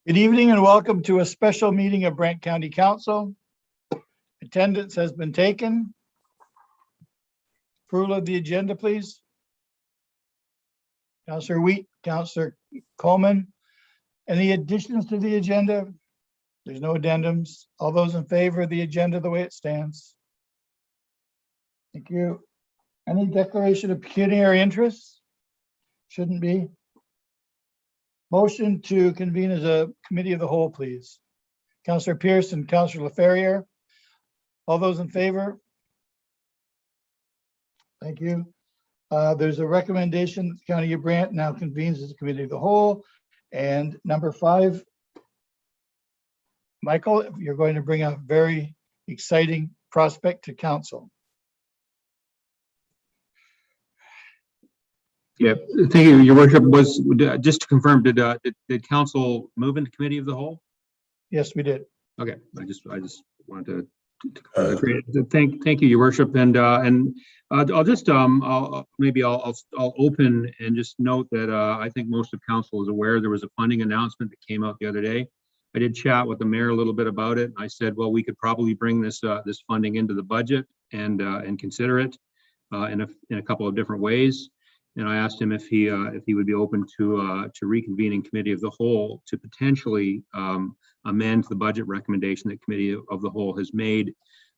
Good evening and welcome to a special meeting of Brant County Council. Attendance has been taken. Approval of the agenda, please. Councillor Wheat, Councillor Coleman. Any additions to the agenda? There's no addendums. All those in favor of the agenda the way it stands? Thank you. Any declaration of pecuniary interests? Shouldn't be. Motion to convene as a committee of the whole, please. Councillor Pierce and Councillor LaFerriere. All those in favor? Thank you. There's a recommendation that the County of Brant now convenes as a committee of the whole. And number 5, Michael, you're going to bring a very exciting prospect to council. Yeah, thank you, Your Worship. Was just to confirm, did council move into committee of the whole? Yes, we did. Okay, I just wanted to thank you, Your Worship, and I'll just I'll open and just note that I think most of council is aware there was a funding announcement that came out the other day. I did chat with the mayor a little bit about it. I said, well, we could probably bring this this funding into the budget and consider it in a couple of different ways. And I asked him if he would be open to reconvening committee of the whole to potentially amend the budget recommendation that committee of the whole has made,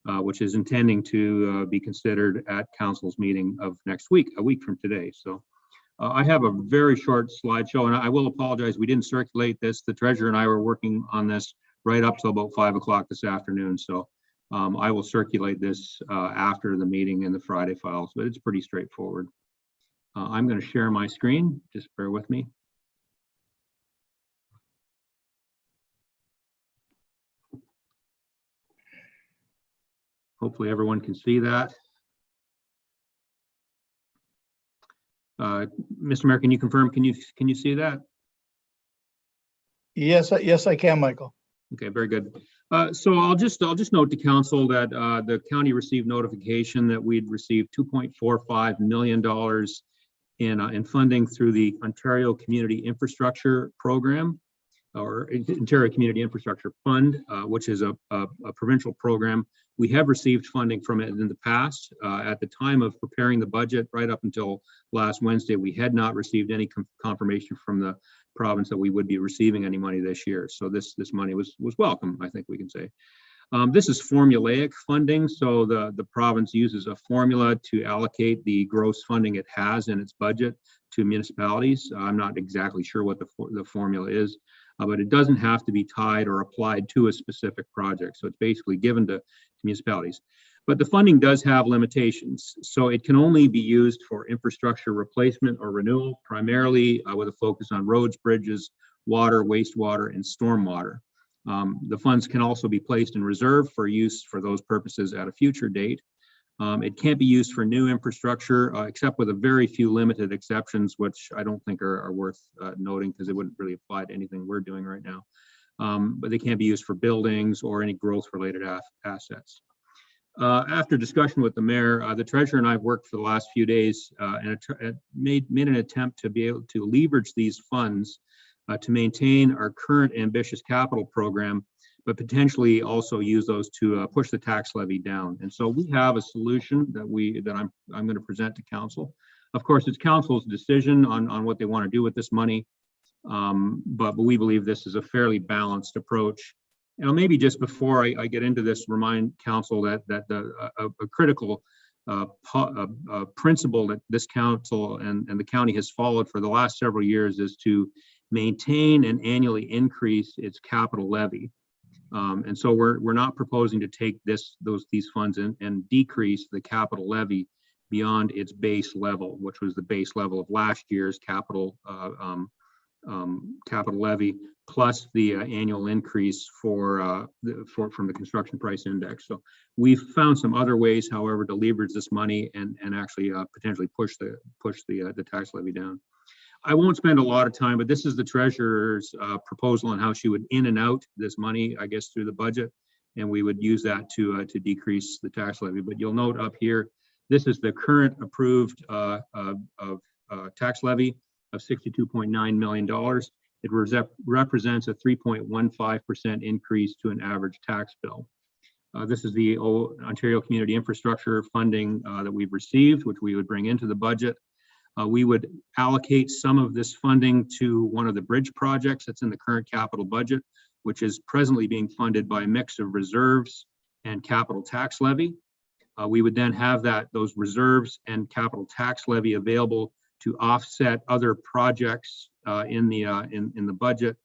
which is intending to be considered at council's meeting of next week, a week from today. So I have a very short slideshow, and I will apologize. We didn't circulate this. The treasurer and I were working on this right up till about 5 o'clock this afternoon. So I will circulate this after the meeting in the Friday files, but it's pretty straightforward. I'm going to share my screen. Just bear with me. Hopefully everyone can see that. Mr. Mayor, can you confirm? Can you see that? Yes, I can, Michael. Okay, very good. So I'll just note to council that the county received notification that we'd received $2.45 million in funding through the Ontario Community Infrastructure Program, or Ontario Community Infrastructure Fund, which is a provincial program. We have received funding from it in the past. At the time of preparing the budget, right up until last Wednesday, we had not received any confirmation from the province that we would be receiving any money this year. So this money was welcome, I think we can say. This is formulaic funding, so the province uses a formula to allocate the gross funding it has in its budget to municipalities. I'm not exactly sure what the formula is, but it doesn't have to be tied or applied to a specific project. So it's basically given to municipalities. But the funding does have limitations, so it can only be used for infrastructure replacement or renewal, primarily with a focus on roads, bridges, water, wastewater, and stormwater. The funds can also be placed in reserve for use for those purposes at a future date. It can't be used for new infrastructure, except with a very few limited exceptions, which I don't think are worth noting because it wouldn't really apply to anything we're doing right now. But they can't be used for buildings or any growth-related assets. After discussion with the mayor, the treasurer and I have worked for the last few days and made an attempt to be able to leverage these funds to maintain our current ambitious capital program, but potentially also use those to push the tax levy down. And so we have a solution that I'm going to present to council. Of course, it's council's decision on what they want to do with this money, but we believe this is a fairly balanced approach. And maybe just before I get into this, remind council that a critical principle that this council and the county has followed for the last several years is to maintain and annually increase its capital levy. And so we're not proposing to take these funds and decrease the capital levy beyond its base level, which was the base level of last year's capital levy plus the annual increase from the construction price index. So we've found some other ways, however, to leverage this money and actually potentially push the tax levy down. I won't spend a lot of time, but this is the treasurer's proposal on how she would in and out this money, I guess, through the budget, and we would use that to decrease the tax levy. But you'll note up here, this is the current approved tax levy of $62.9 million. It represents a 3.15% increase to an average tax bill. This is the Ontario Community Infrastructure funding that we've received, which we would bring into the budget. We would allocate some of this funding to one of the bridge projects that's in the current capital budget, which is presently being funded by a mix of reserves and capital tax levy. We would then have those reserves and capital tax levy available to offset other projects in the budget.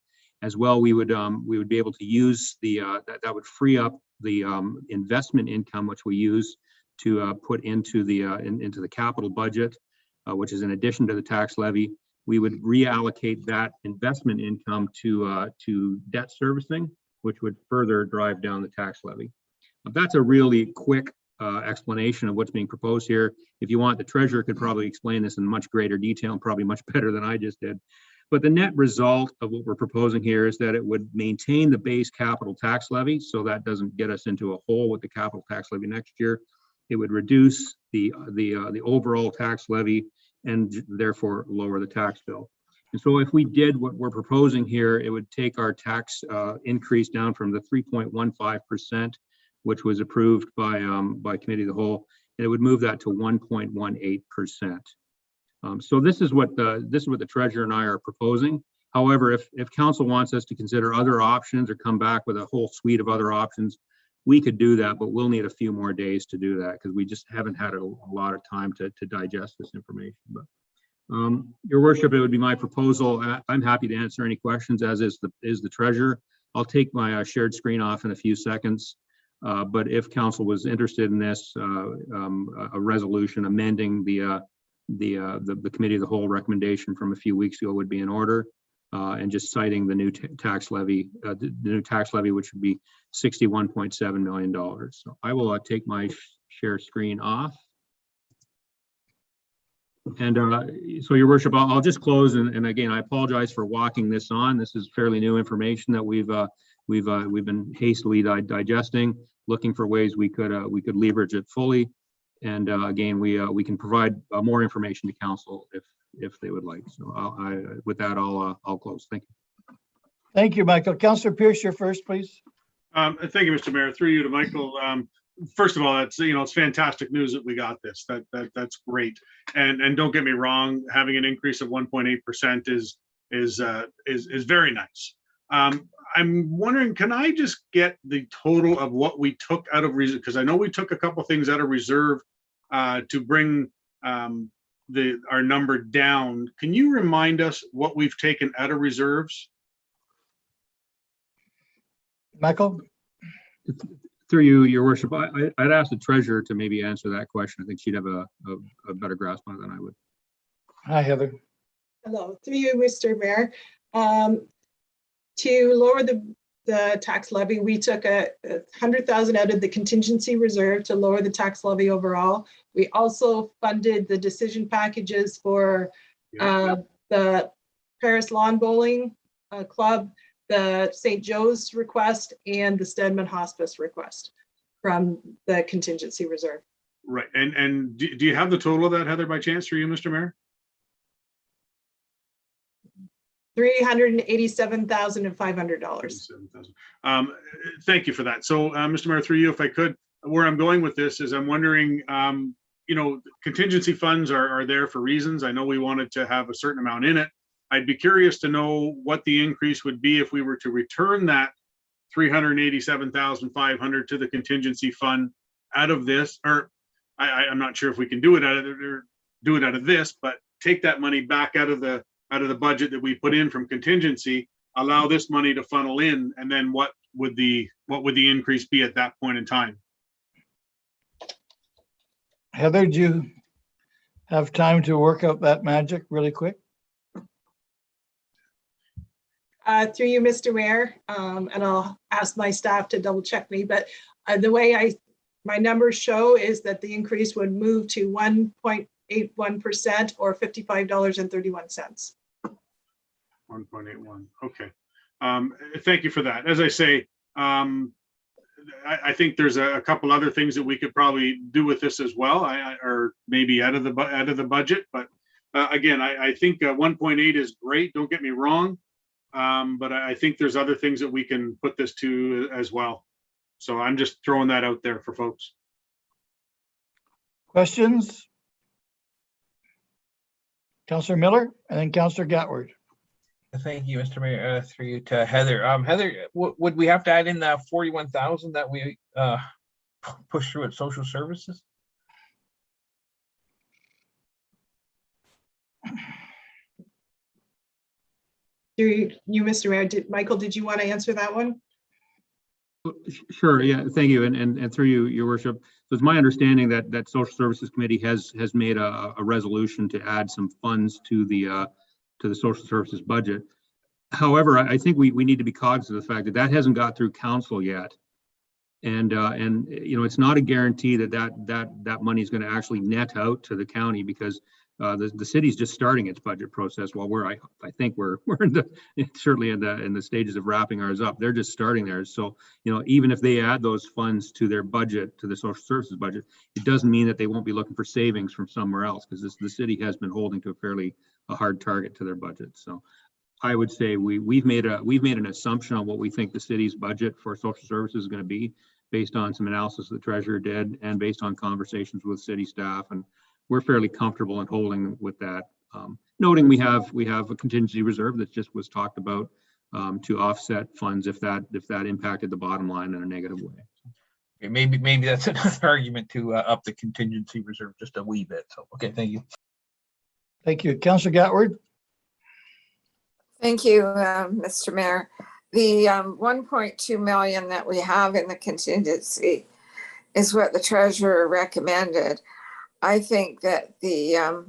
As well, we would be able to use that would free up the investment income, which we use to put into the capital budget, which is in addition to the tax levy. We would reallocate that investment income to debt servicing, which would further drive down the tax levy. That's a really quick explanation of what's being proposed here. If you want, the treasurer could probably explain this in much greater detail and probably much better than I just did. But the net result of what we're proposing here is that it would maintain the base capital tax levy, so that doesn't get us into a hole with the capital tax levy next year. It would reduce the overall tax levy and therefore lower the tax bill. And so if we did what we're proposing here, it would take our tax increase down from the 3.15%, which was approved by committee of the whole, and it would move that to 1.18%. So this is what the treasurer and I are proposing. However, if council wants us to consider other options or come back with a whole suite of other options, we could do that, but we'll need a few more days to do that because we just haven't had a lot of time to digest this information. But your worship, it would be my proposal. I'm happy to answer any questions, as is the treasurer. I'll take my shared screen off in a few seconds. But if council was interested in this, a resolution amending the committee of the whole recommendation from a few weeks ago would be in order, and just citing the new tax levy, which would be $61.7 million. So I will take my share screen off. And so your worship, I'll just close. And again, I apologize for walking this on. This is fairly new information that we've been hastily digesting, looking for ways we could leverage it fully. And again, we can provide more information to council if they would like. So with that, I'll close. Thank you. Thank you, Michael. Councillor Pierce, you're first, please. Thank you, Mr. Mayor. Through you to Michael. First of all, it's fantastic news that we got this. That's great. And don't get me wrong, having an increase of 1.8% is very nice. I'm wondering, can I just get the total of what we took out of reserve? Because I know we took a couple things out of reserve to bring our number down. Can you remind us what we've taken out of reserves? Michael? Through you, your worship, I'd ask the treasurer to maybe answer that question. I think she'd have a better grasp on it than I would. Hi, Heather. Hello, through you, Mr. Mayor. To lower the tax levy, we took a 100,000 out of the contingency reserve to lower the tax levy overall. We also funded the decision packages for the Paris Lawn Bowling Club, the St. Joe's request, and the Stedman Hospice request from the contingency reserve. Right. And do you have the total of that, Heather, by chance, for you, Mr. Mayor? $387,500. Thank you for that. So, Mr. Mayor, through you, if I could, where I'm going with this is I'm wondering, contingency funds are there for reasons. I know we wanted to have a certain amount in it. I'd be curious to know what the increase would be if we were to return that $387,500 to the contingency fund out of this, or I'm not sure if we can do it out of this, but take that money back out of the budget that we put in from contingency, allow this money to funnel in, and then what would the increase be at that point in time? Heather, do you have time to work out that magic really quick? Through you, Mr. Mayor, and I'll ask my staff to double check me, but the way my numbers show is that the increase would move to 1.81% or $55.31. 1.81. Okay. Thank you for that. As I say, I think there's a couple other things that we could probably do with this as well, or maybe out of the budget. But again, I think 1.8 is great. Don't get me wrong. But I think there's other things that we can put this to as well. So I'm just throwing that out there for folks. Questions? Counselor Miller and then Counselor Gatward. Thank you, Mr. Mayor. Through you to Heather. Heather, would we have to add in the 41,000 that we push through at social services? You, Mr. Mayor, Michael, did you want to answer that one? Sure, yeah, thank you, and through you, your worship. So it's my understanding that Social Services Committee has made a resolution to add some funds to the social services budget. However, I think we need to be cognizant of the fact that that hasn't got through council yet. And you know, it's not a guarantee that money is going to actually net out to the county, because the city's just starting its budget process while I think we're certainly in the stages of wrapping ours up. They're just starting theirs. So, you know, even if they add those funds to their budget, to the social services budget, it doesn't mean that they won't be looking for savings from somewhere else, because the city has been holding to a hard target to their budget. So I would say we've made an assumption on what we think the city's budget for social services is going to be, based on some analysis the treasurer did and based on conversations with city staff, and we're fairly comfortable in holding with that. Noting we have a contingency reserve that just was talked about to offset funds if that impacted the bottom line in a negative way. Okay, maybe that's another argument to up the contingency reserve just a wee bit. So, okay, thank you. Thank you. Counselor Gatward. Thank you, Mr. Mayor. The 1.2 million that we have in the contingency is what the treasurer recommended. I think that the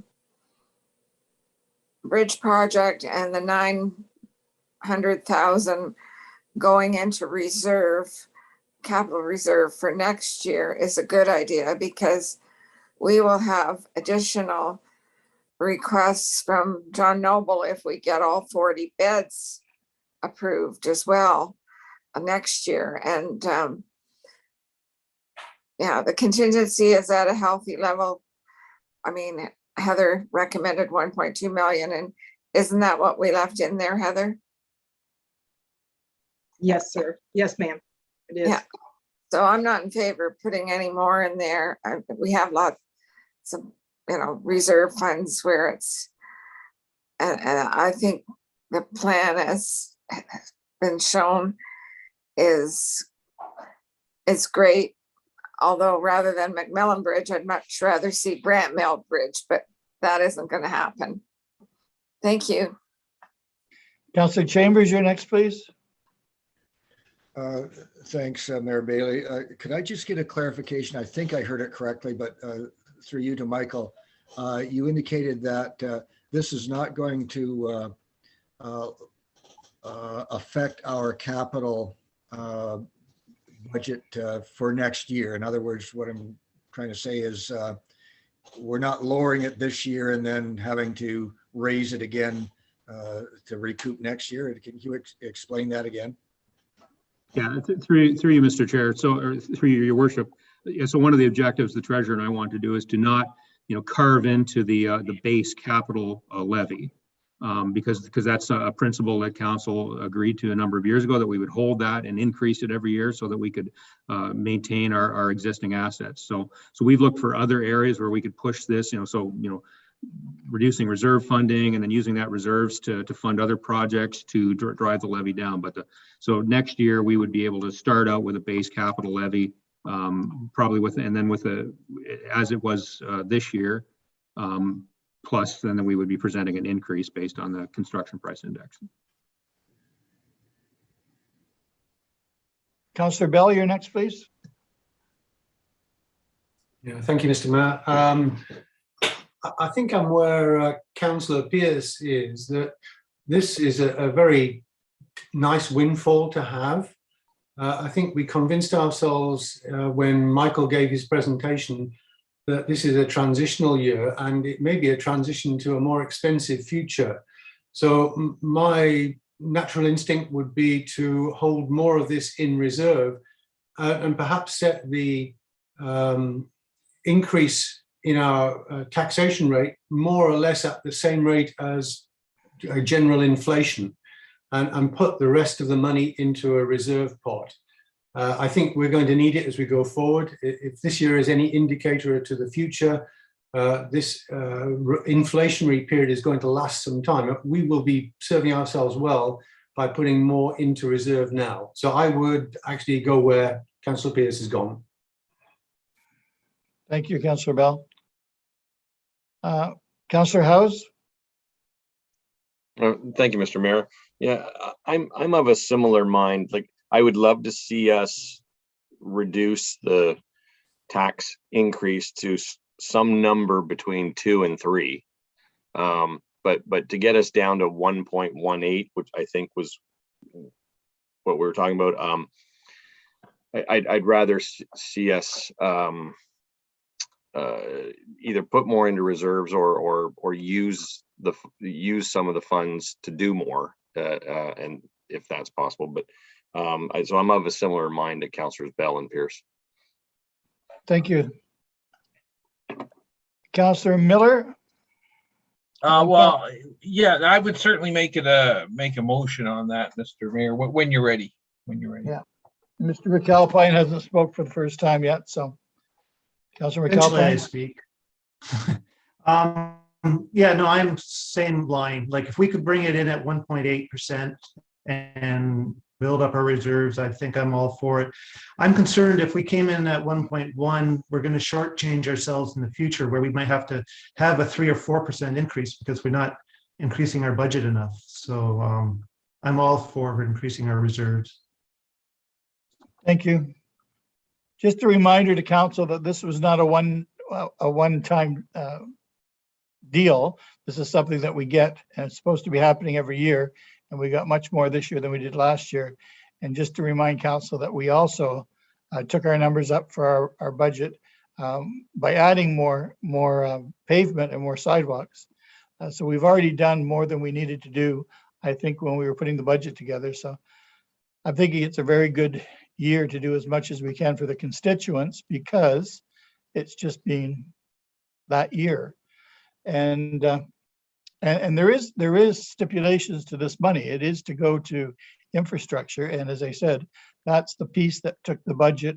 bridge project and the 900,000 going into capital reserve for next year is a good idea, because we will have additional requests from John Noble if we get all 40 beds approved as well next year. And yeah, the contingency is at a healthy level. I mean, Heather recommended 1.2 million, and isn't that what we left in there, Heather? Yes, sir. Yes, ma'am. It is. Yeah. So I'm not in favor of putting any more in there. We have lots of, reserve funds where it's, and I think the plan has been shown is great. Although rather than McMillan Bridge, I'd much rather see Brant Mill Bridge, but that isn't going to happen. Thank you. Counselor Chambers, you're next, please. Thanks, Mayor Bailey. Could I just get a clarification? I think I heard it correctly, but through you to Michael, you indicated that this is not going to affect our capital budget for next year. In other words, what I'm trying to say is we're not lowering it this year and then having to raise it again to recoup next year. Can you explain that again? Yeah, through you, Mr. Chair. So, or through you, your worship. Yeah, so one of the objectives the treasurer and I want to do is to not, carve into the base capital levy, because that's a principle that council agreed to a number of years ago, that we would hold that and increase it every year so that we could maintain our existing assets. So we've looked for other areas where we could push this, reducing reserve funding and then using that reserves to fund other projects to drive the levy down. But so next year we would be able to start out with a base capital levy, probably as it was this year, plus then we would be presenting an increase based on the construction price index. Counselor Bell, you're next, please. Yeah, thank you, Mr. Mayor. I think I'm where Councillor Pearce is, that this is a very nice windfall to have. I think we convinced ourselves when Michael gave his presentation that this is a transitional year and it may be a transition to a more expensive future. So my natural instinct would be to hold more of this in reserve and perhaps set the increase in our taxation rate more or less at the same rate as general inflation. and put the rest of the money into a reserve pot. I think we're going to need it as we go forward. If this year is any indicator to the future, this inflationary period is going to last some time. We will be serving ourselves well by putting more into reserve now. So I would actually go where Councillor Pearce has gone. Thank you, Councillor Bell. Councillor House? Thank you, Mr. Mayor. Yeah, I'm of a similar mind. Like, I would love to see us reduce the tax increase to some number between 2 and 3. But to get us down to 1.18, which I think was what we were talking about, I'd rather see us either put more into reserves or use some of the funds to do more, and if that's possible. But so I'm of a similar mind to Councillors Bell and Pierce. Thank you. Councillor Miller? Well, yeah, I would certainly make a motion on that, Mr. Mayor, when you're ready. When you're ready. Yeah. Mr. McAlpine hasn't spoke for the first time yet, so. Councillor Eventually I McAlpine? speak. Yeah, no, I'm same line. Like, if we could bring it in at 1.8% and build up our reserves, I think I'm all for it. I'm concerned if we came in at 1.1, we're going to shortchange ourselves in the future, where we might have to have a 3 or 4% increase because we're not increasing our budget enough. So I'm all for increasing our reserves. Thank you. Just a reminder to council that this was not a one-time deal. This is something that we get, and it's supposed to be happening every year. And we got much more this year than we did last year. And just to remind council that we also took our numbers up for our budget by adding more pavement and more sidewalks. So we've already done more than we needed to do, I think, when we were putting the budget together. So I'm thinking it's a very good year to do as much as we can for the constituents, because it's just been that year. And there is stipulations to this money. It is to go to infrastructure. And as I said, that's the piece that took the budget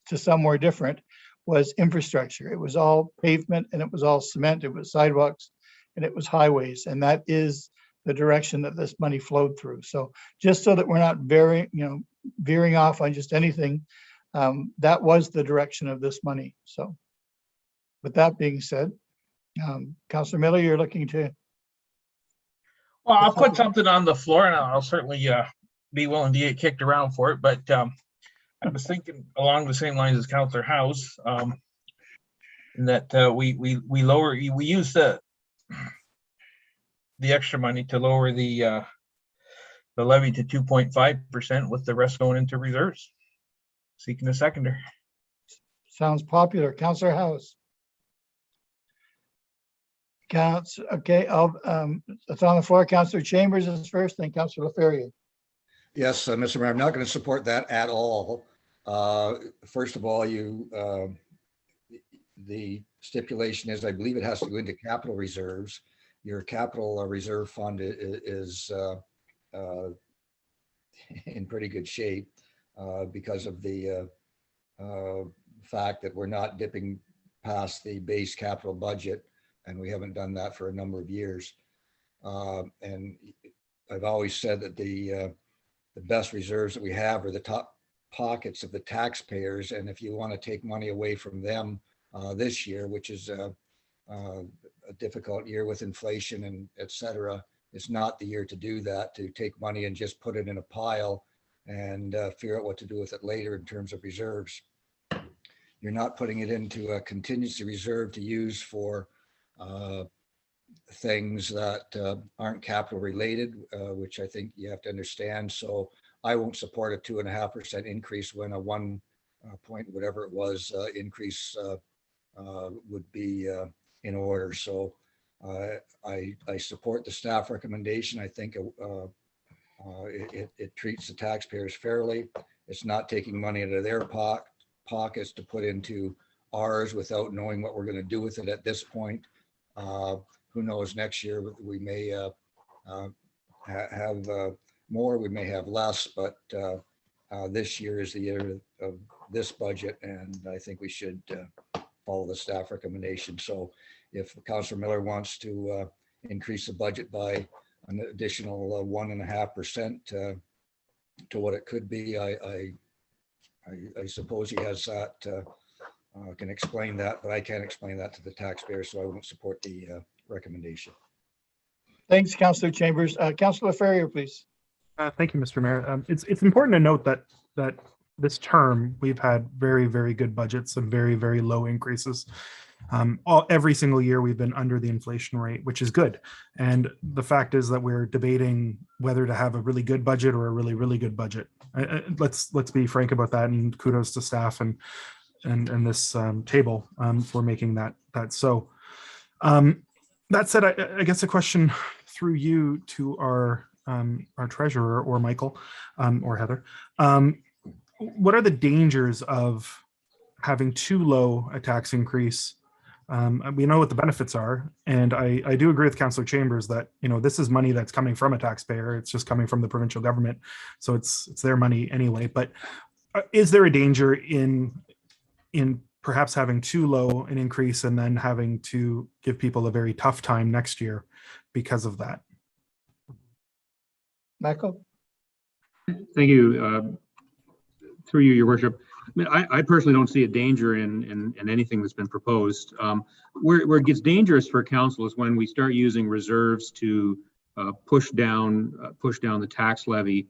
to somewhere different, was infrastructure. It was all pavement, and it was all cement, it was sidewalks, and it was highways. And that is the direction that this money flowed through. So just so that we're not veering off on just anything, that was the direction of this money. So with that being said, Councillor Miller, you're looking to. Well, I'll put something on the floor, and I'll certainly be willing to get kicked around for it. But I was thinking along the same lines as Councillor House, in that we use the extra money to lower the levy to 2.5%, with the rest going into reserves. Seeking a seconder. Sounds popular. Councillor House. Okay, it's on the floor. Councillor Chambers is first, then Councillor LaFerrier. Yes, Mr. Mayor, I'm not going to support that at all. First of all, the stipulation is, I believe it has to go into capital reserves. Your capital reserve fund is in pretty good shape because of the fact that we're not dipping past the base capital budget, and we haven't done that for a number of years. And I've always said that the best reserves that we have are the top pockets of the taxpayers. And if you want to take money away from them this year, which is a difficult year with inflation and et cetera, it's not the year to do that, to take money and just put it in a pile and figure out what to do with it later in terms of reserves. You're not putting it into a contingency reserve to use for things that aren't capital related, which I think you have to understand. So I won't support a 2.5% increase when a 1 point, whatever it was, increase would be in order. So I support the staff recommendation. I think it treats the taxpayers fairly. It's not taking money out of their pockets to put into ours without knowing what we're going to do with it at this point. Who knows, next year we may have more, we may have less, but this year is the year of this budget, and I think we should follow the staff recommendation. So if Councillor Miller wants to increase the budget by an additional 1.5% to what it could be, I suppose he has that, can explain that, but I can't explain that to the taxpayer, so I won't support the recommendation. Thanks, Councillor Chambers. Councillor Ferrier, please. Thank you, Mr. Mayor. It's important to note that this term, we've had very, very good budgets and very, very low increases. Every single year we've been under the inflation rate, which is good. And the fact is that we're debating whether to have a really good budget or a really, really good budget. Let's be frank about that, and kudos to staff and this table for making that so. That said, I guess a question through you to our treasurer, or Michael, or Heather. What are the dangers of having too low a tax increase? We know what the benefits are, and I do agree with Councillor Chambers that, you know, this is money that's coming from a taxpayer. It's just coming from the provincial government, so it's their money anyway. But is there a danger in perhaps having too low an increase and then having to give people a very tough time next year because of that? Michael? Thank you. Through you, Your Worship. I mean, I personally don't see a danger in anything that's been proposed. Where it gets dangerous for council is when we start using reserves to push down the tax levy,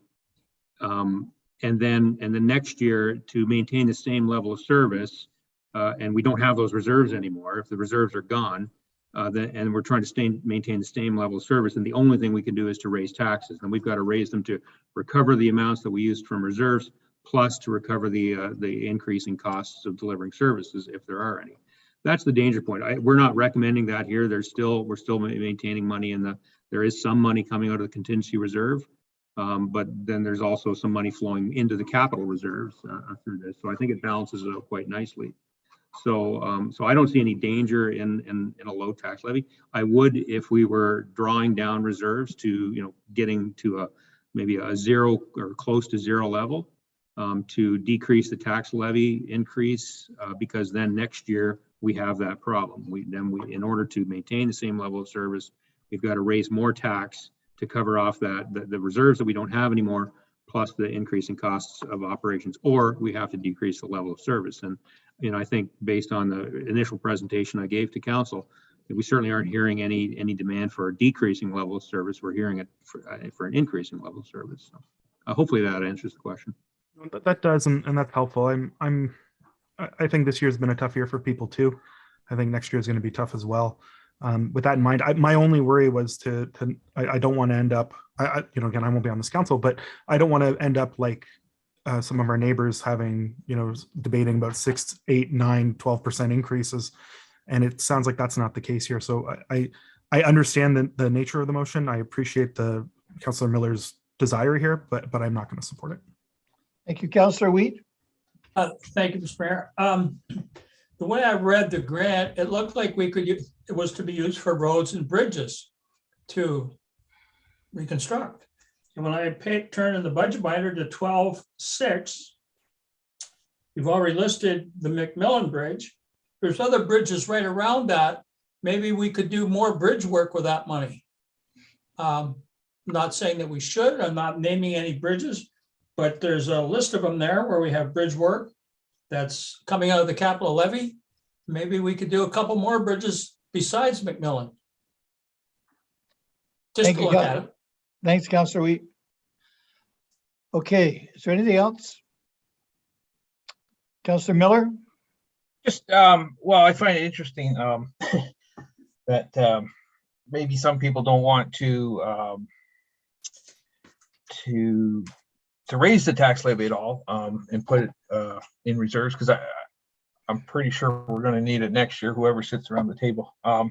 and then next year to maintain the same level of service, and we don't have those reserves anymore. If the reserves are gone, and we're trying to maintain the same level of service, and the only thing we can do is to raise taxes, and we've got to raise them to recover the amounts that we used from reserves, plus to recover the increasing costs of delivering services, if there are any. That's the danger point. We're not recommending that here. We're still maintaining money there is some money coming out of the contingency reserve, but then there's also some money flowing into the capital reserves through this. So I think it balances it out quite nicely. So I don't see any danger in a low tax levy. I would if we were drawing down reserves to, you know, getting to maybe a zero or close to zero level, to decrease the tax levy increase, because then next year we have that problem. In order to maintain the same level of service, we've got to raise more tax to cover off the reserves that we don't have anymore, plus the increasing costs of operations, or we have to decrease the level of service. And, you know, I think based on the initial presentation I gave to council, we certainly aren't hearing any demand for a decreasing level of service. We're hearing it for an increasing level of service. So hopefully that answers the question. That does, and that's helpful. I think this year's been a tough year for people too. I think next year is going to be tough as well. With that in mind, my only worry was I don't want to end up, you know, again, I won't be on this council, but I don't want to end up like some of our neighbors having, you know, debating about 6, 8, 9, 12% increases. And it sounds like that's not the case here. So I understand the nature of the motion. I appreciate the Councillor Miller's desire here, but I'm not going to support it. Thank you, Councillor Wheat. Thank you, Mr. Mayor. The way I read the grant, it looked like it was to be used for roads and bridges to reconstruct. And when I turn in the budget binder to 12.6, you've already listed the McMillan Bridge. There's other bridges right around that. Maybe we could do more bridge work with that money. Not saying that we should. I'm not naming any bridges, but there's a list of them there where we have bridge work that's coming out of the capital levy. Maybe we could do a couple more bridges besides McMillan. Just Thank to you, look at it. Thanks, Councillor Wheat. Okay, is there anything else? Councillor Miller? Just, well, I find it interesting that maybe some people don't want to raise the tax levy at all and put it in reserves, because I'm pretty sure we're going to need it next year, whoever sits around the table. But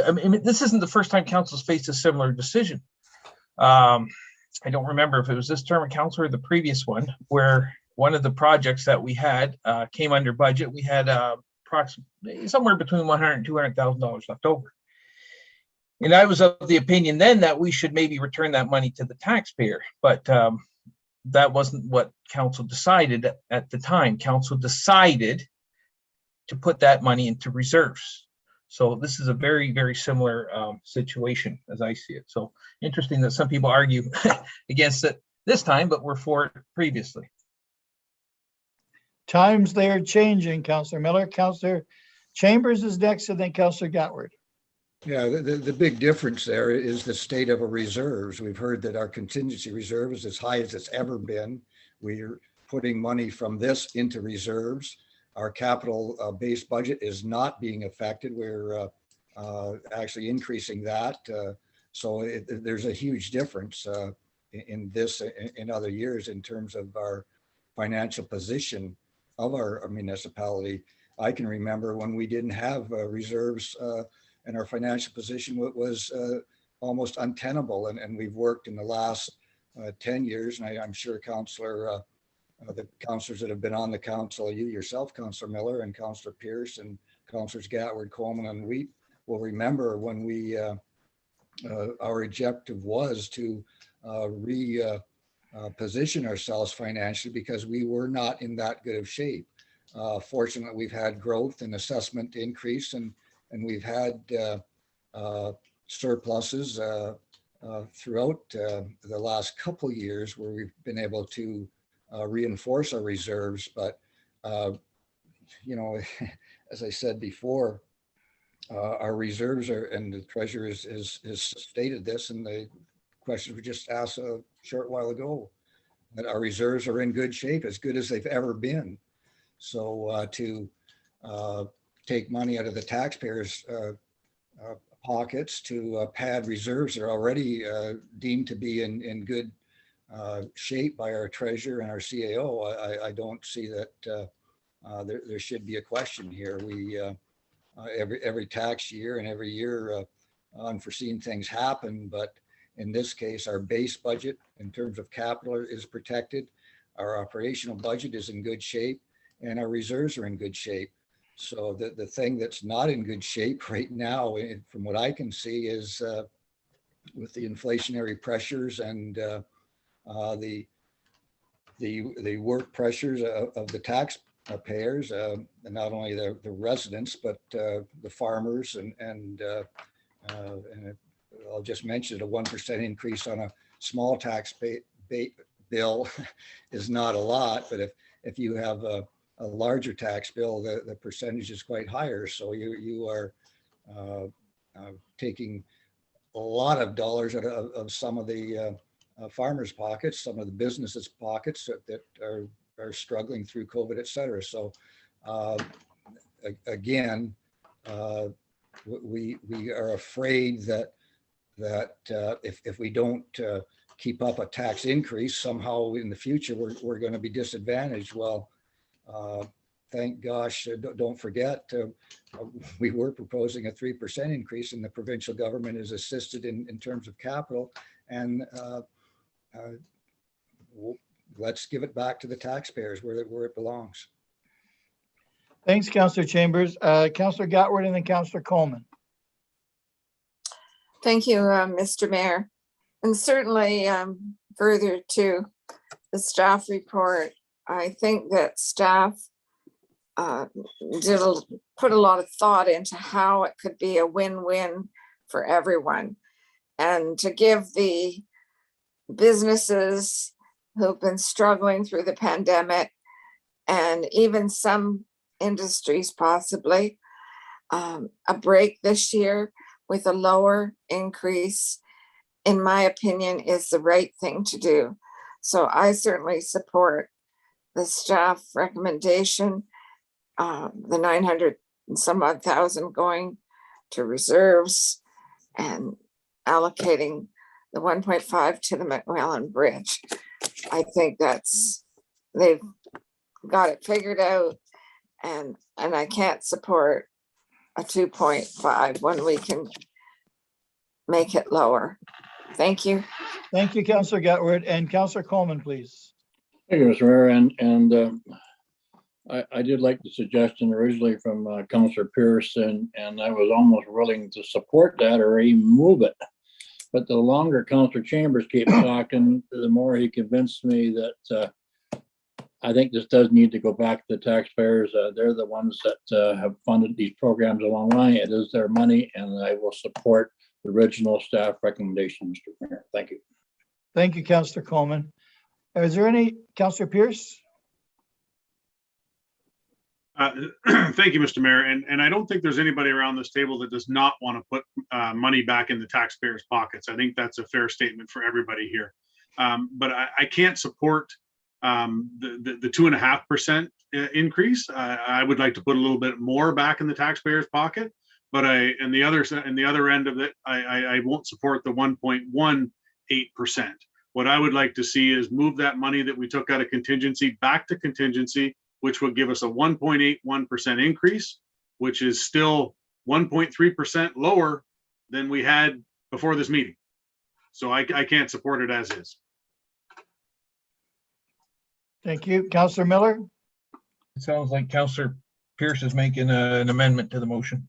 I mean, this isn't the first time council's faced a similar decision. I don't remember if it was this term of council or the previous one, where one of the projects that we had came under budget. We had approximately somewhere between $100,000 and $200,000 left over. And I was of the opinion then that we should maybe return that money to the taxpayer, but that wasn't what council decided at the time. Council decided to put that money into reserves. So this is a very, very similar situation as I see it. So interesting that some people argue against it this time, but were for it previously. Times they are changing, Councillor Miller. Councillor Chambers is next, and then Councillor Gatward. Yeah, the big difference there is the state of our reserves. We've heard that our contingency reserve is as high as it's ever been. We're putting money from this into reserves. Our capital base budget is not being affected. We're actually increasing that. So there's a huge difference in this in other years in terms of our financial position of our municipality. I can remember when we didn't have reserves and our financial position was almost untenable. And we've worked in the last 10 years, and I'm sure the councillors that have been on the council, you yourself, Councillor Miller, and Councillor Pierce, and Councillors Gatward, Coleman, and Wheat will remember when we our objective was to position ourselves financially because we were not in that good of shape. Fortunately, we've had growth and assessment increase, and we've had surpluses throughout the last couple of years where we've been able to reinforce our reserves. But, you know, as I said before, our reserves are, and the treasurer has stated this, and the questions we just asked a short while ago, that our reserves are in good shape, as good as they've ever been. So to take money out of the taxpayers' pockets to pad reserves that are already deemed to be in good shape by our treasurer and our CAO, I don't see that there should be a question here. We every tax year and every year unforeseen things happen, but in this case, our base budget in terms of capital is protected. Our operational budget is in good shape, and our reserves are in good shape. So the thing that's not in good shape right now, from what I can see, is with the inflationary pressures and the work pressures of the taxpayers, and not only the residents, but the farmers and I'll just mention a 1% increase on a small tax bill is not a lot, but if you have a larger tax bill, the percentage is quite higher. So you are taking a lot of dollars out of some of the farmers' pockets, some of the businesses' pockets that are struggling through COVID, et cetera. So again, we are afraid that if we don't keep up a tax increase, somehow in the future we're going to be disadvantaged. Well, thank gosh, don't forget, we were proposing a 3% increase, and the provincial government is assisted in terms of capital, and let's give it back to the taxpayers where it belongs. Thanks, Councillor Chambers. Councillor Gatward, and then Councillor Coleman. Thank you, Mr. Mayor. And certainly further to the staff report, I think that staff put a lot of thought into how it could be a win-win for everyone. And to give the businesses who've been struggling through the pandemic, and even some industries possibly, a break this year with a lower increase, in my opinion, is the right thing to do. So I certainly support the staff recommendation, the 900 and some odd thousand going to reserves and allocating the 1.5 to the McMillan Bridge. I think they've got it figured out, and I can't support a 2.5 when we can make it lower. Thank you. Thank you, Councillor Gatward, and Councillor Coleman, please. Thank you, Mr. Mayor, and I did like the suggestion originally from Councillor Pierce, and I was almost willing to support that or even move it. But the longer Councillor Chambers keeps talking, the more he convinced me that I think this does need to go back to the taxpayers. They're the ones that have funded these programs a long line. It is their money, and I will support the original staff recommendation, Mr. Mayor. Thank you. Thank you, Councillor Coleman. Is there any, Councillor Pierce? Thank you, Mr. Mayor. And I don't think there's anybody around this table that does not want to put money back in the taxpayers' pockets. I think that's a fair statement for everybody here. But I can't support the 2.5% increase. I would like to put a little bit more back in the taxpayers' pocket. But in the other end of it, I won't support the 1.18%. What I would like to see is move that money that we took out of contingency back to contingency, which would give us a 1.81% increase, which is still 1.3% lower than we had before this meeting. So I can't support it as is. Thank you. Councillor Miller? It sounds like Councillor Pierce is making an amendment to the motion.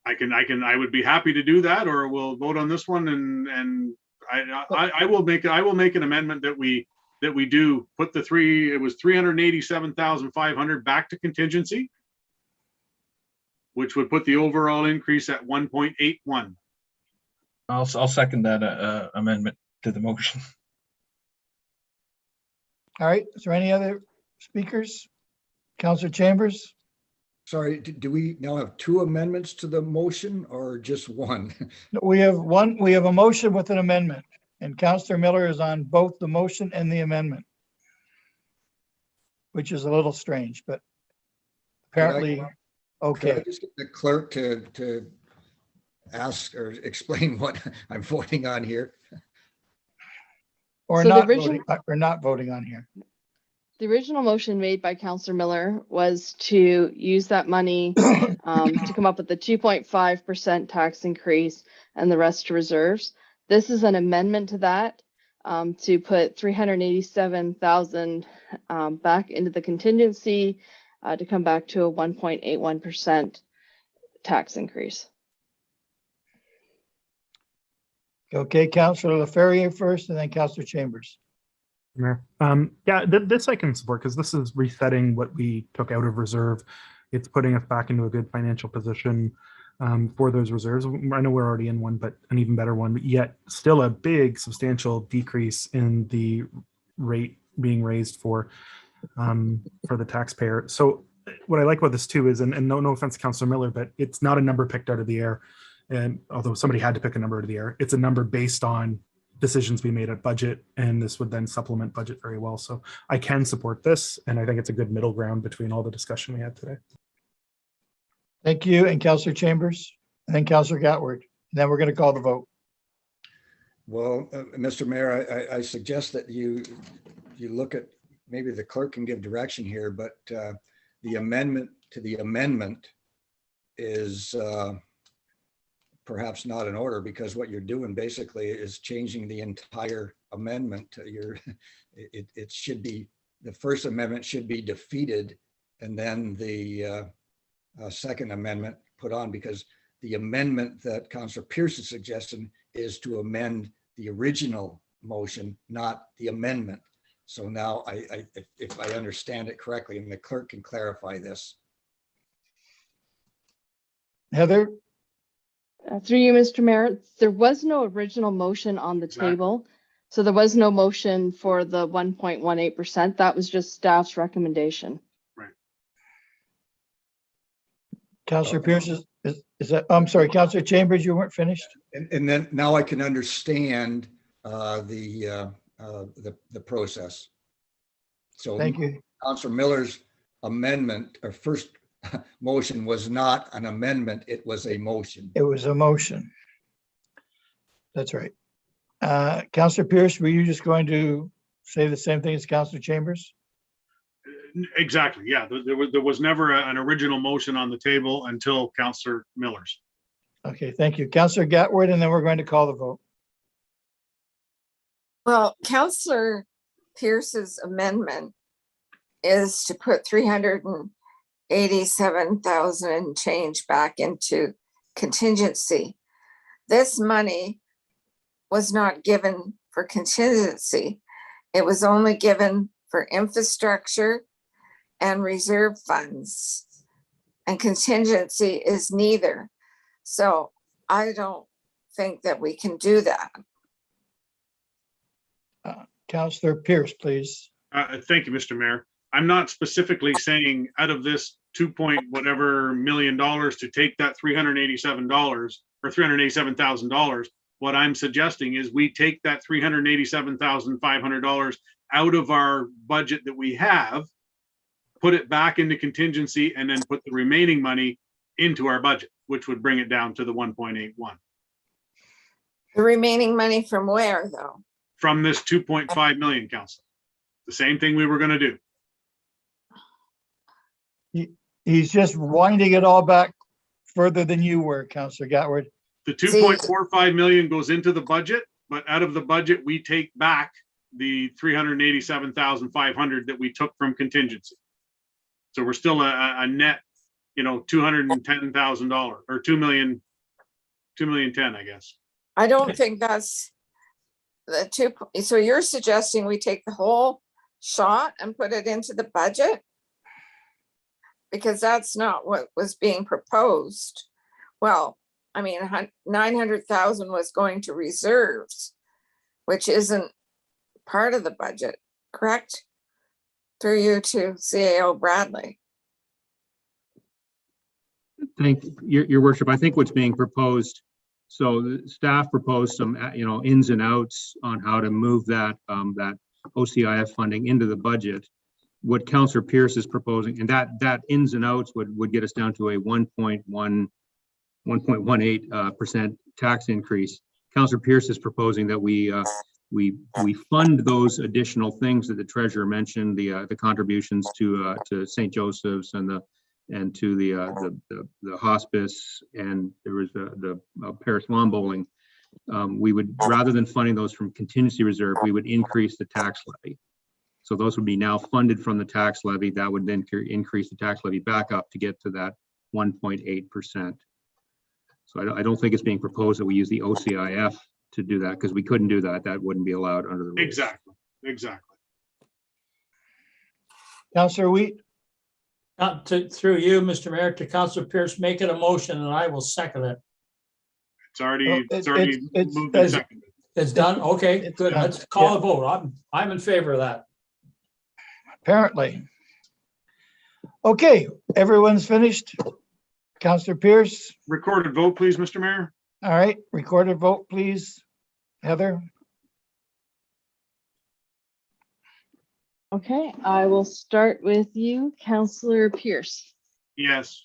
I would be happy to do that, or we'll vote on this one, and I will make an amendment that we do put it was 387,500 back to contingency, which would put the overall increase at 1.81. I'll second that amendment to the motion. All right. Is there any other speakers? Councillor Chambers? Sorry, do we now have two amendments to the motion or just one? We have one. We have a motion with an amendment, and Councillor Miller is on both the motion and the amendment, which is a little strange, but apparently, Could okay. I just get the clerk to ask or explain what I'm voting on here? Or So the not original- voting, or not voting on here. The original motion made by Councillor Miller was to use that money to come up with the 2.5% tax increase and the rest to reserves. This is an amendment to that to put 387,000 back into the contingency to come back to a 1.81% tax increase. Okay, Councillor LaFerriere first, and then Councillor Chambers. Mayor. Yeah, this I can support because this is resetting what we took out of reserve. It's putting us back into a good financial position for those reserves. I know we're already in one, but an even better one, but yet still a big substantial decrease in the rate being raised for the taxpayer. So what I like about this too is, and no offense to Councillor Miller, but it's not a number picked out of the air. And although somebody had to pick a number out of the air, it's a number based on decisions we made at budget, and this would then supplement budget very well. So I can support this, and I think it's a good middle ground between all the discussion we had today. Thank you, and Councillor Chambers, and then Councillor Gatward. And then we're going to call the vote. Well, Mr. Mayor, I suggest that you look at, maybe the clerk can give direction here, but the amendment to the amendment is perhaps not in order, because what you're doing basically is changing the entire amendment. It should be, the first amendment should be defeated, and then the second amendment put on, because the amendment that Councillor Pierce is suggesting is to amend the original motion, not the amendment. So now if I understand it correctly, and the clerk can clarify this. Heather? Through you, Mr. Mayor, there was no original motion on the table. So there was no motion for the 1.18%. That was just staff's recommendation. Right. Councillor Pierce is that, I'm sorry, Councillor Chambers, you weren't finished? And then now I can understand the process. So Thank you. Councillor Miller's amendment, or first motion, was not an amendment, it was a motion. It was a motion. That's right. Councillor Pierce, were you just going to say the same thing as Councillor Chambers? Exactly. Yeah. There was never an original motion on the table until Councillor Miller's. Okay, thank you. Councillor Gatward, and then we're going to call the vote. Well, Councillor Pierce's amendment is to put 387,000 and change back into contingency. This money was not given for contingency. It was only given for infrastructure and reserve funds. And contingency is neither. So I don't think that we can do that. Councillor Pierce, please. Thank you, Mr. Mayor. I'm not specifically saying out of this 2 whatever million dollars to take that $387 or $387,000. What I'm suggesting is we take that $387,500 out of our budget that we have, put it back into contingency, and then put the remaining money into our budget, which would bring it down to the 1.81. The remaining money from where, though? From this 2.5 million, Council. The same thing we were going to do. He's just winding it all back further than you were, Councillor Gatward. The 2.45 million goes into the budget, but out of the budget, we take back the 387,500 that we took from contingency. So we're still a net, $210,000 or 2,010,000, I guess. I don't think that's the two. So you're suggesting we take the whole shot and put it into the budget? Because that's not what was being proposed. Well, I mean, 900,000 was going to reserves, which isn't part of the budget, correct? Through you to CAO Bradley. Thank you, your worship. I think what's being proposed, so the staff proposed some, ins and outs on how to move that, that OCIF funding into the budget. What Councillor Pierce is proposing, and that ins and outs would get us down to a 1.18% tax increase. Councillor Pierce is proposing that we fund those additional things that the treasurer mentioned, the contributions to St. Joseph's and to the hospice, and there was the Paris lawn bowling. We would, rather than funding those from contingency reserve, we would increase the tax levy. So those would be now funded from the tax levy. That would then increase the tax levy back up to get to that 1.8%. So I don't think it's being proposed that we use the OCIF to do that, because we couldn't do that. That wouldn't be allowed under the rules. Exactly. Councillor Wheat. Through you, Mr. Mayor, to Councillor Pierce, make it a motion and I will second it. It's already moved and seconded. It's done? Okay, It's good. done. Let's call a vote. I'm in favor of that. Apparently. Okay, everyone's finished. Councillor Pierce. Recorded vote, please, Mr. Mayor. All right, recorded vote, please. Heather. Okay, I will start with you, Councillor Pierce. Yes.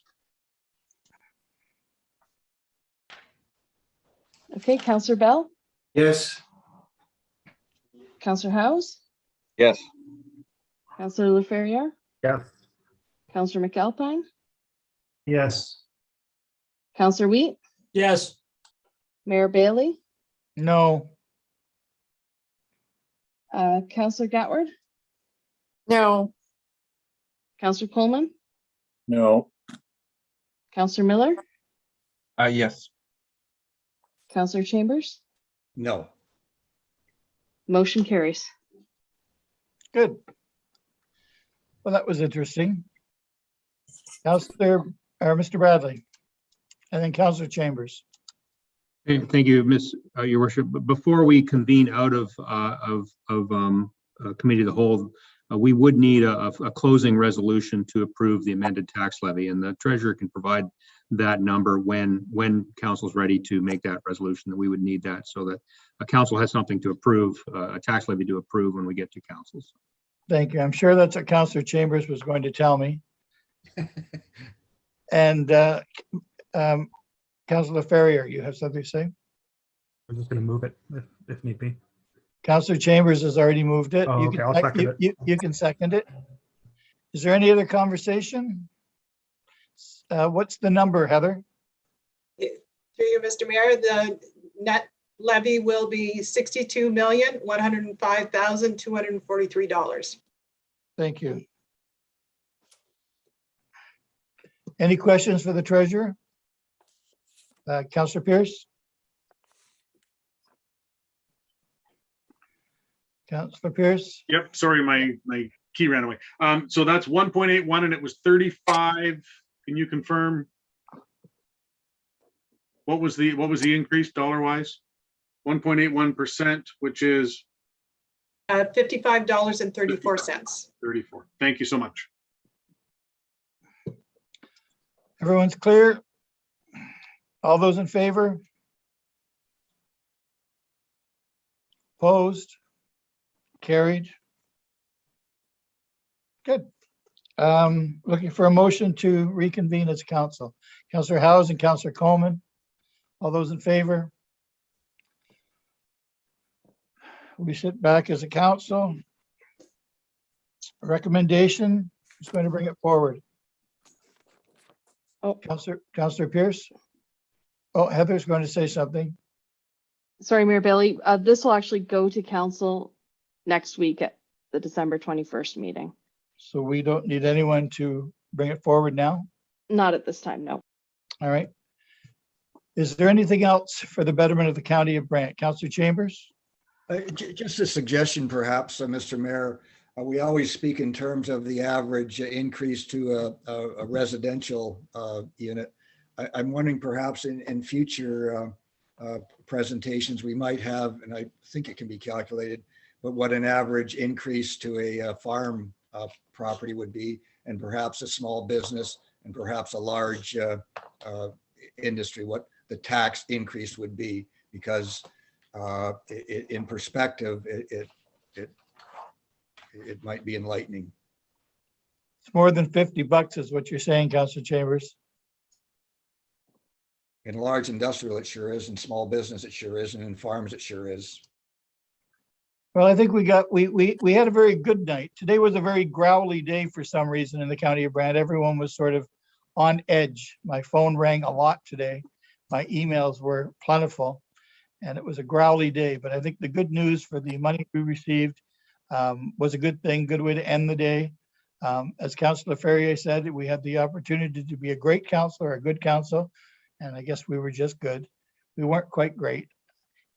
Okay, Councillor Bell, Yes. Councillor House, Yes. Councillor Leferrier, Yes. Councillor McAlpine, Yes. Councillor Wheat, Yes, Mayor Bailey, No. Councillor Gatward, No, Councillor Coleman, No. Councillor Miller, Yes. Councillor Chambers, No. motion carries. Good. Well, that was interesting. Mr. Bradley, and then Councillor Chambers. Thank you, Your Worship. But before we convene out of committee of the whole, we would need a closing resolution to approve the amended tax levy, and the treasurer can provide that number when council's ready to make that resolution. That we would need that so that a council has something to approve, a tax levy to approve when we get to councils. Thank you. I'm sure that's what Councillor Chambers was going to tell me. And Councillor Ferrier, you have something to say? I'm just going to move it if need be. Councillor Chambers has already moved it. Oh, You okay, can I'll sec- second you- it. You can second it. Is there any other conversation? What's the number, Heather? Through you, Mr. Mayor, the net levy will be $62,105,243. Thank you. Any questions for the treasurer? Councillor Pierce? Councillor Pierce? Yep, sorry, my key ran away. So that's 1.81 and it was 35. Can you confirm? What was the increase dollar wise? 1.81%, which is $55.34. 34. Thank you so much. Everyone's clear? All those in favor? Opposed? Carried? Good. Looking for a motion to reconvene as council. Councillor Howes and Councillor Coleman. All those in favor? We sit back as a council. Recommendation, who's going to bring it forward? Oh. Councillor Pierce? Oh, Heather's going to say something. Sorry, Mayor Bailey, this will actually go to council next week at the December 21st meeting. So we don't need anyone to bring it forward now? Not at this time, no. All right. Is there anything else for the betterment of the county of Brant? Councillor Chambers? Just a suggestion, perhaps, Mr. Mayor. We always speak in terms of the average increase to a residential unit. I'm wondering perhaps in future presentations we might have, and I think it can be calculated, but what an average increase to a farm property would be, and perhaps a small business, and perhaps a large industry, what the tax increase would be, because in perspective, it might be enlightening. It's more than $50 is what you're saying, Councillor Chambers. In large industrial, it sure is. In small business, it sure is. And in farms, it sure is. Well, I think we had a very good night. Today was a very growly day for some reason in the county of Brant. Everyone was sort of on edge. My phone rang a lot today. My emails were plentiful, and it was a growly day. But I think the good news for the money we received was a good thing, good way to end the day. As Councillor Ferrier said, we had the opportunity to be a great councillor, a good council, and I guess we were just good. We weren't quite great.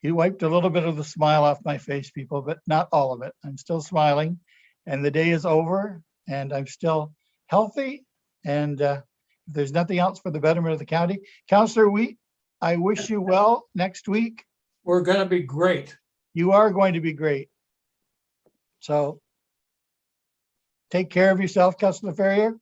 You wiped a little bit of the smile off my face, people, but not all of it. I'm still smiling, and the day is over, and I'm still healthy. And if there's nothing else for the betterment of the county, Councillor Wheat, I wish you well next week. We're going to be great. You are going to be great. So take care of yourself, Councillor Ferrier.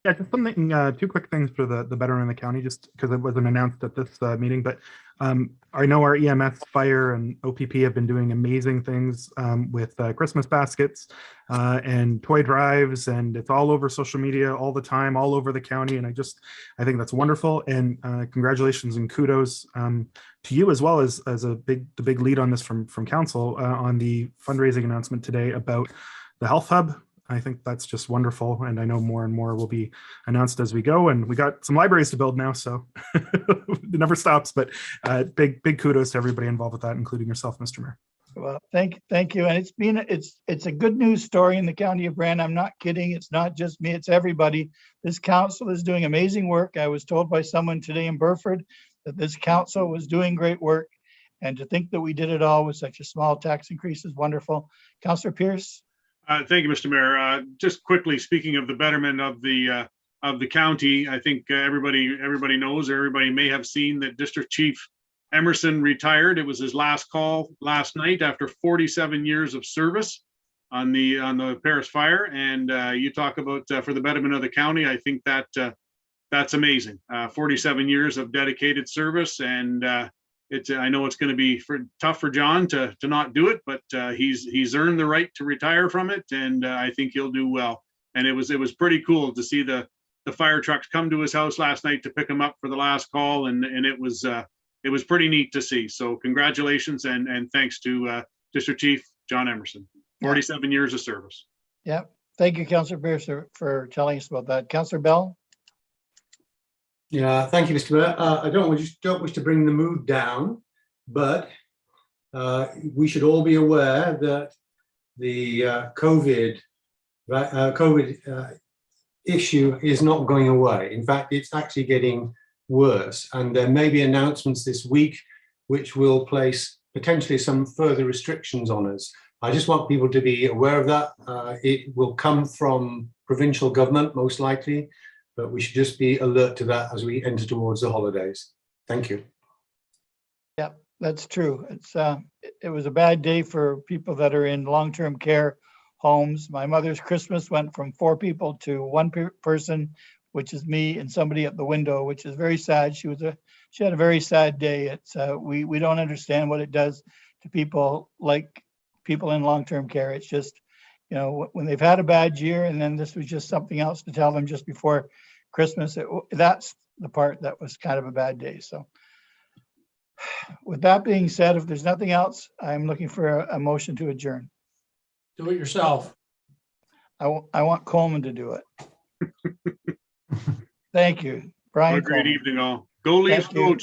Yeah, just something, two quick things for the betterment of the county, just because it wasn't announced at this meeting, but I know our EMS, fire, and OPP have been doing amazing things with Christmas baskets and toy drives, and it's all over social media all the time, all over the county, and I think that's wonderful, and congratulations and kudos to you, as well as the big lead on this from council on the fundraising announcement today about the health hub. I think that's just wonderful, and I know more and more will be announced as we go. And we got some libraries to build now, so it never stops. But big kudos to everybody involved with that, including yourself, Mr. Mayor. Well, thank you. And it's a good news story in the county of Brant. I'm not kidding. It's not just me, it's everybody. This council is doing amazing work. I was told by someone today in Burford that this council was doing great work. And to think that we did it all with such a small tax increase is wonderful. Councillor Pierce. Thank you, Mr. Mayor. Just quickly, speaking of the betterment of the county, I think everybody knows, or everybody may have seen, that District Chief Emerson retired. It was his last call last night after 47 years of service on the Paris fire. And you talk about for the betterment of the county. I think that that's amazing. 47 years of dedicated service, and I know it's going to be tough for John to not do it, but he's earned the right to retire from it, and I think he'll do well. And it was pretty cool to see the fire trucks come to his house last night to pick him up for the last call, and it was pretty neat to see. So congratulations and thanks to District Chief John Emerson. 47 years of service. Yeah, thank you, Councillor Pierce, for telling us about that. Councillor Bell. Yeah, thank you, Mr. Mayor. I don't wish to bring the mood down, but we should all be aware that the COVID issue is not going away. In fact, it's actually getting worse. And there may be announcements this week which will place potentially some further restrictions on us. I just want people to be aware of that. It will come from provincial government, most likely, but we should just be alert to that as we enter towards the holidays. Thank you. Yeah, that's true. It was a bad day for people that are in long-term care homes. My mother's Christmas went from 4 people to 1 person, which is me and somebody at the window, which is very sad. She had a very sad day. We don't understand what it does to people like people in long-term care. It's just, when they've had a bad year and then this was just something else to tell them just before Christmas, that's the part that was kind of a bad day. So with that being said, if there's nothing else, I'm looking for a motion to adjourn. Do it yourself. I want Coleman to do it. Thank you, What Brian. a great Coleman. evening all. Go Leafs, Thank you. go